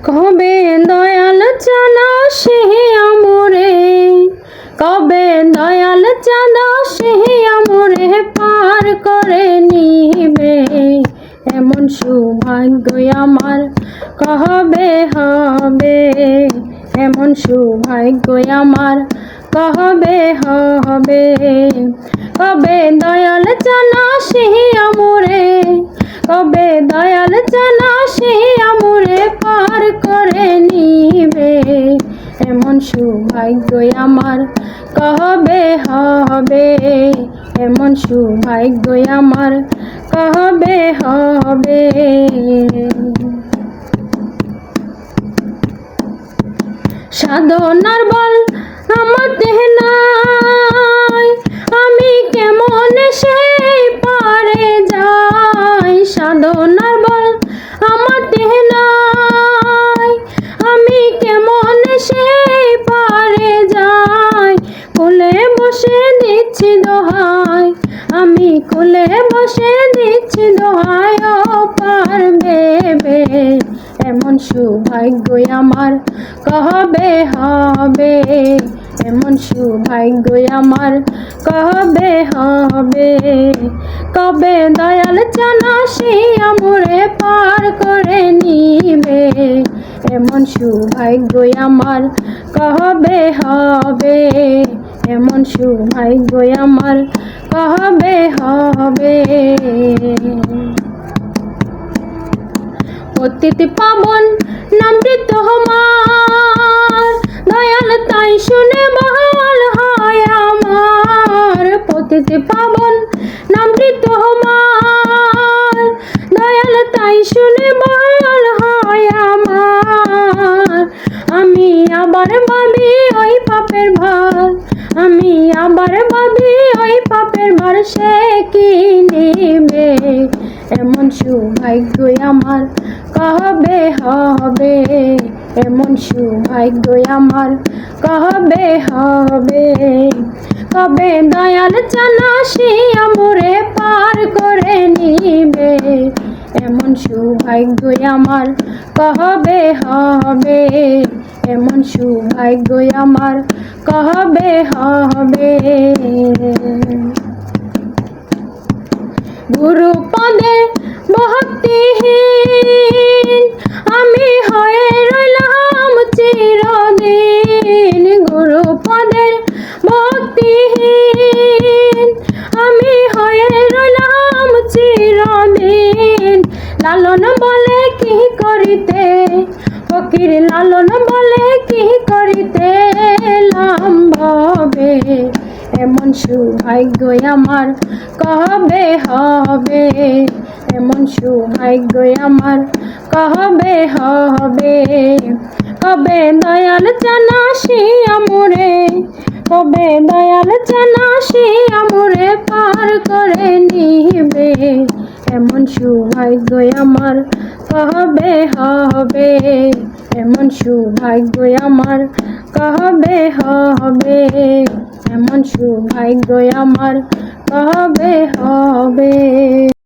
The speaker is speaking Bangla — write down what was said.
কবে দয়াল চাঁদা সে আমরে, কবে দয়াল চাঁদা সে আমরে পার করে নিবে। এমন সৌভাগ্য আমার কবে হবে, এমন সৌভাগ্য আমার কবে হবে। কবে দয়াল চাঁদা সে আমরে, কবে দয়াল চাঁদা সে আমরে পার করে নিবে। এমন সৌভাগ্য আমার কবে হবে, এমন সৌভাগ্য আমার কবে হবে। সাধনার বল আমাতে নাই, আমি কেমন সেই পারে যাই। সাধনার বল আমাতে নাই, আমি কেমন সেই পারে যাই। কোলে বসে দিচ্ছি দোহাই, আমি কোলে বসে দিচ্ছি দোহাই, ও পার ভেবে। এমন সৌভাগ্য আমার কবে হবে, এমন সৌভাগ্য আমার কবে হবে। কবে দয়াল চাঁদা সে আমরে পার করে নিবে। এমন সৌভাগ্য আমার কবে হবে, এমন সৌভাগ্য আমার কবে হবে। পতিত পাবন নামটি তোমার, দয়াল তাই শুনে বহাল হয় আমার। পতিত পাবন নামটি তোমার, দয়াল তাই শুনে বহাল হয় আমার। আমি আবার ভাবি ওই পাপের ভার, আমি আবার ভাবি ওই পাপের ভার সে কি নিবে। এমন সৌভাগ্য আমার কবে হবে, এমন সৌভাগ্য আমার কবে হবে। কবে দয়াল চাঁদা সে আমরে পার করে নিবে। এমন সৌভাগ্য আমার কবে হবে, এমন সৌভাগ্য আমার কবে হবে। গুরু পদে ভক্তিহীন আমি হয়ে রইলাম চিরদিন। গুরু পদের ভক্তিহীন আমি হয়ে রইলাম চিরদিন। লালন বলে কি করিতে, ফকির লালন বলে কি করিতে লাম্ভবে। এমন সৌভাগ্য আমার কবে হবে, এমন সৌভাগ্য আমার কবে হবে। কবে দয়াল চাঁদা সে আমরে, কবে দয়াল চাঁদা সে আমরে পার করে নিবে। এমন সৌভাগ্য আমার কবে হবে, এমন সৌভাগ্য আমার কবে হবে। এমন সৌভাগ্য আমার কবে হবে।